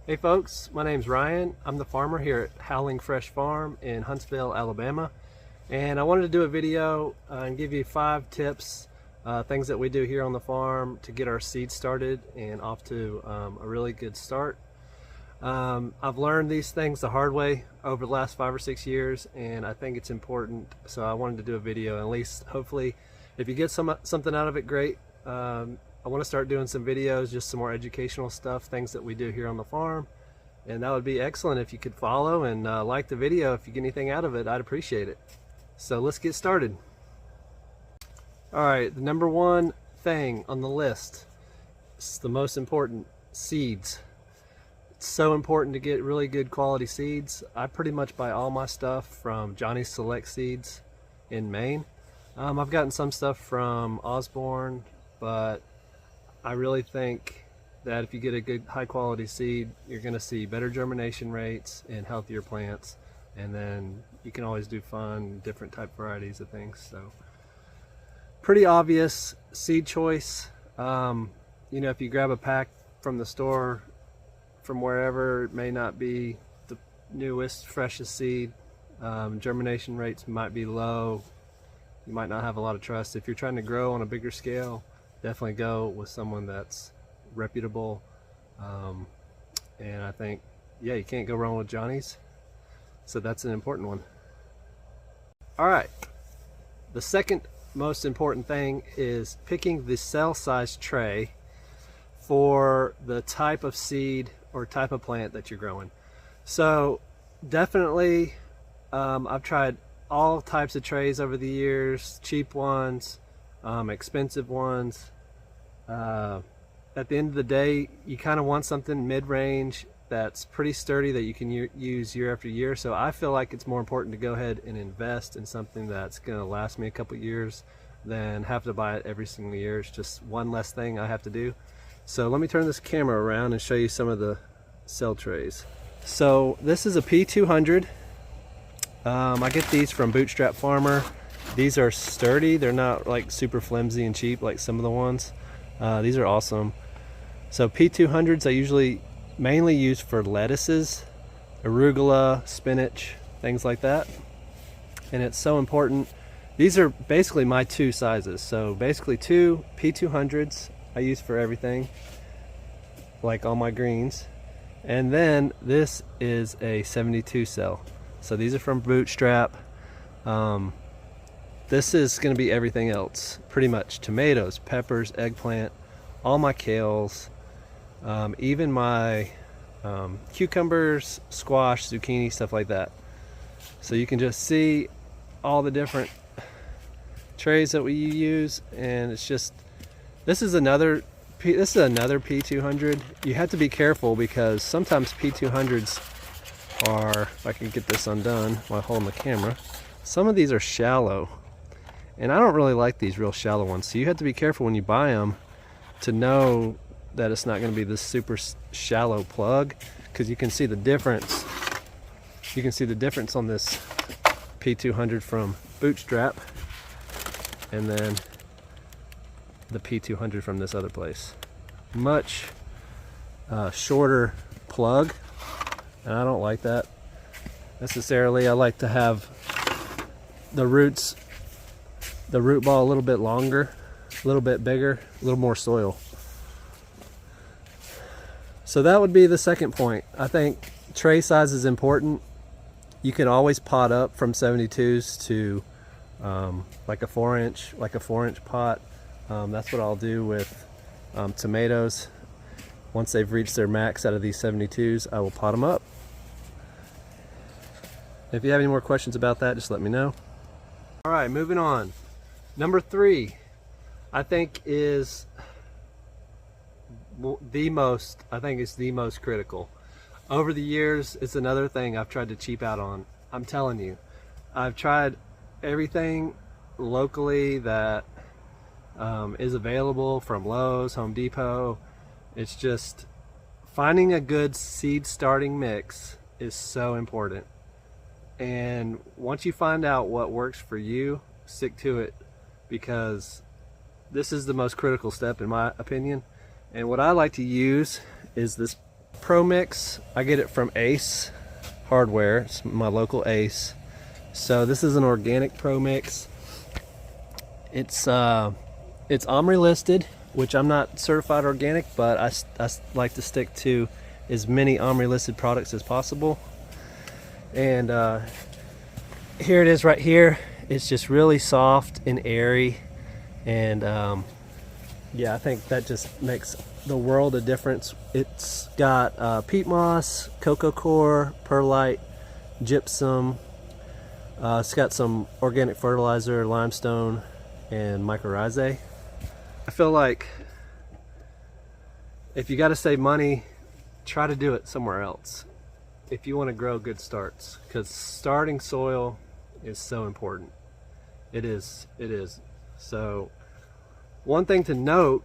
Hey folks, my name's Ryan. I'm the farmer here at Howling Fresh Farm in Huntsville, Alabama. And I wanted to do a video and give you 5 tips, things that we do here on the farm to get our seed started and off to a really good start. I've learned these things the hard way over the last 5 or 6 years, and I think it's important, so I wanted to do a video. And at least, hopefully, if you get something out of it, great. I want to start doing some videos, just some more educational stuff, things that we do here on the farm, and that would be excellent if you could follow and like the video. If you get anything out of it, I'd appreciate it. So let's get started. Alright, the number one thing on the list, it's the most important, seeds. It's so important to get really good quality seeds. I pretty much buy all my stuff from Johnny's Select Seeds in Maine. I've gotten some stuff from Osborne, but I really think that if you get a good high quality seed, you're going to see better germination rates and healthier plants, and then you can always do fun different type varieties of things. So pretty obvious seed choice. You know, if you grab a pack from the store from wherever, it may not be the newest, freshest seed. Germination rates might be low. You might not have a lot of trust. If you're trying to grow on a bigger scale, definitely go with someone that's reputable. And I think, yeah, you can't go wrong with Johnny's. So that's an important one. All right, the second most important thing is picking the cell size tray for the type of seed or type of plant that you're growing. So definitely, I've tried all types of trays over the years, cheap ones, expensive ones. At the end of the day, you kind of want something mid-range that's pretty sturdy that you can use year after year. So I feel like it's more important to go ahead and invest in something that's going to last me a couple years than have to buy it every single year. It's just one less thing I have to do. So let me turn this camera around and show you some of the cell trays. So this is a P200. I get these from Bootstrap Farmer. These are sturdy. They're not like super flimsy and cheap like some of the ones. These are awesome. So P200s I usually mainly use for lettuces, arugula, spinach, things like that. And it's so important. These are basically my 2 sizes. So basically 2 P200s I use for everything, like all my greens. And then this is a 72 cell. So these are from Bootstrap. This is going to be everything else, pretty much. Tomatoes, peppers, eggplant, all my kales, even my cucumbers, squash, zucchini, stuff like that. So you can just see all the different trays that we use, and it's just, this is another P200. You have to be careful because sometimes P200s are, if I can get this undone while holding the camera, some of these are shallow. And I don't really like these real shallow ones. So you have to be careful when you buy them to know that it's not going to be this super shallow plug, because you can see the difference. You can see the difference on this P200 from Bootstrap and then the P200 from this other place. Much shorter plug, and I don't like that necessarily. I like to have the root ball a little bit longer, a little bit bigger, a little more soil. So that would be the second point. I think tray size is important. You can always pot up from 72s to like a 4-inch pot. That's what I'll do with tomatoes. Once they've reached their max out of these 72s, I will pot them up. If you have any more questions about that, just let me know. All right, moving on. Number 3, I think is the most critical. Over the years, it's another thing I've tried to cheap out on. I'm telling you, I've tried everything locally that is available from Lowe's, Home Depot. It's just finding a good seed starting mix is so important. And once you find out what works for you, stick to it, because this is the most critical step in my opinion. And what I like to use is this Pro Mix, I get it from Ace Hardware. It's my local Ace. So this is an organic Pro Mix. It's OMRI listed, which I'm not certified organic, but I like to stick to as many OMRI listed products as possible. And here it is right here. It's just really soft and airy, and yeah, I think that just makes the world of difference. It's got peat moss, cocoa coir, perlite, gypsum. It's got some organic fertilizer, limestone, and mycorrhizae. I feel like if you got to save money, try to do it somewhere else if you want to grow good starts, because starting soil is so important. It is. So one thing to note,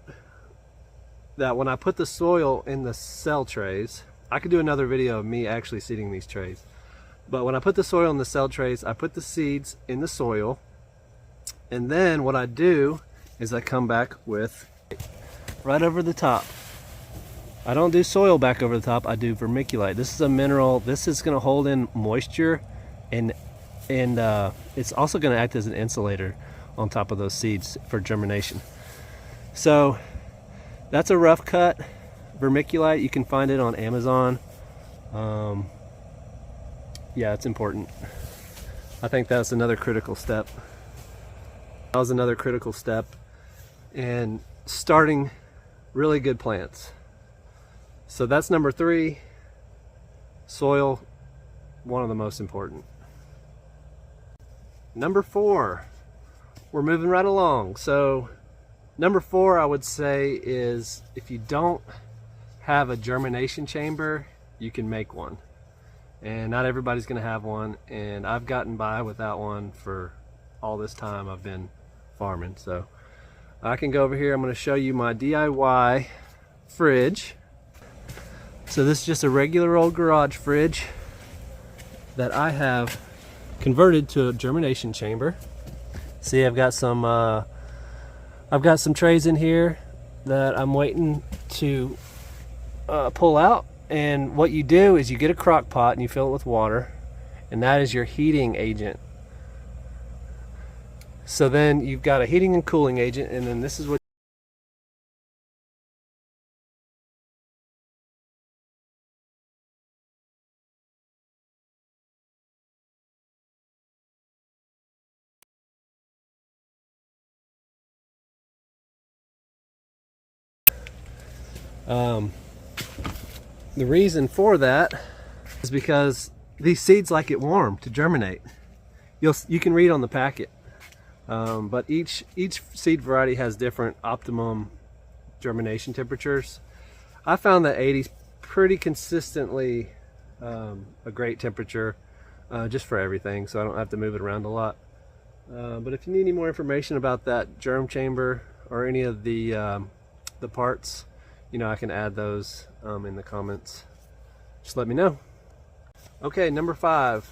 that when I put the soil in the cell trays, I could do another video of me actually seeding these trays, but when I put the soil in the cell trays, I put the seeds in the soil, and then what I do is I come back with right over the top. I don't do soil back over the top, I do vermiculite. This is a mineral. This is going to hold in moisture, and it's also going to act as an insulator on top of those seeds for germination. So that's a rough cut vermiculite. You can find it on Amazon. Yeah, it's important. I think that's another critical step. That was another critical step in starting really good plants. So that's number 3. Soil, one of the most important. Number 4, we're moving right along. So number 4, I would say, is if you don't have a germination chamber, you can make one. And not everybody's gonna have one, and I've gotten by without one for all this time I've been farming. So I can go over here. I'm gonna show you my DIY fridge. So this is just a regular old garage fridge that I have converted to a germination chamber. See, I've got some trays in here that I'm waiting to pull out. And what you do is you get a crock pot and you fill it with water, and that is your heating agent. So then you've got a heating and cooling agent, and then this is what the reason for that is because these seeds like it warm to germinate. You can read on the packet, but each seed variety has different optimum germination temperatures. I found that 80 is pretty consistently a great temperature just for everything, so I don't have to move it around a lot. But if you need any more information about that germ chamber or any of the parts, you know, I can add those in the comments. Just let me know. Okay, number 5.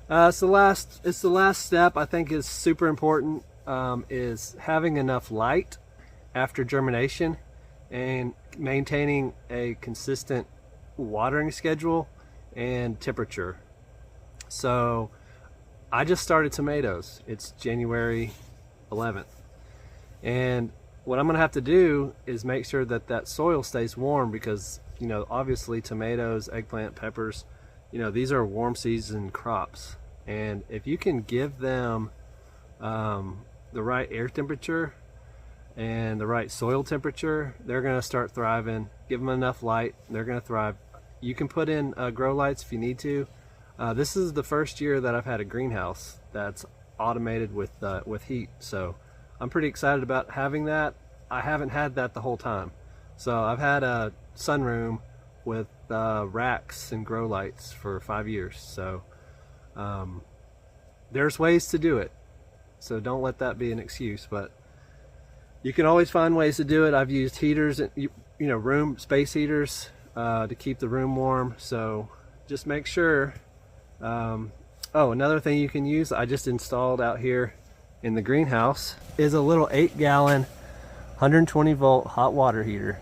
It's the last step I think is super important, is having enough light after germination and maintaining a consistent watering schedule and temperature. So I just started tomatoes. It's January 11th. And what I'm gonna have to do is make sure that that soil stays warm, because, you know, obviously tomatoes, eggplant, peppers, you know, these are warm season crops. And if you can give them the right air temperature and the right soil temperature, they're gonna start thriving. Give them enough light, they're gonna thrive. You can put in grow lights if you need to. This is the first year that I've had a greenhouse that's automated with heat, so I'm pretty excited about having that. I haven't had that the whole time. So I've had a sunroom with racks and grow lights for 5 years. So there's ways to do it. So don't let that be an excuse, but you can always find ways to do it. I've used heaters, you know, space heaters to keep the room warm. So just make sure. Oh, another thing you can use, I just installed out here in the greenhouse, is a little 8-gallon 120 volt hot water heater.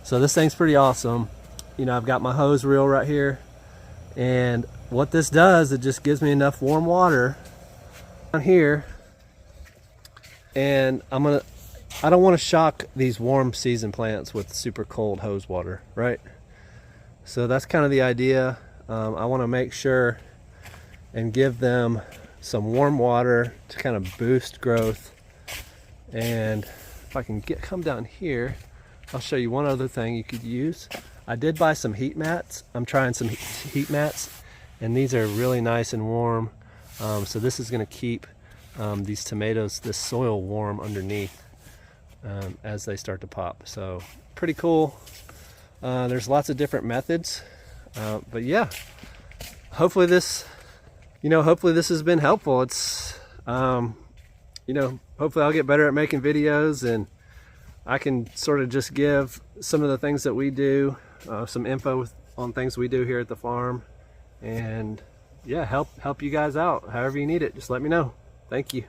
So this thing's pretty awesome. you know, I've got my hose reel right here, and what this does, it just gives me enough warm water down here, and I don't want to shock these warm season plants with super cold hose water, right? So that's kind of the idea. I want to make sure and give them some warm water to kind of boost growth. And if I can come down here, I'll show you one other thing you could use. I did buy some heat mats. I'm trying some heat mats, and these are really nice and warm. So this is going to keep these tomatoes, this soil warm underneath as they start to pop. So pretty cool. There's lots of different methods, but yeah, hopefully this has been helpful. It's hopefully I'll get better at making videos, and I can sort of just give some of the things that we do, some info on things we do here at the farm, and yeah, help you guys out however you need it. Just let me know. Thank you.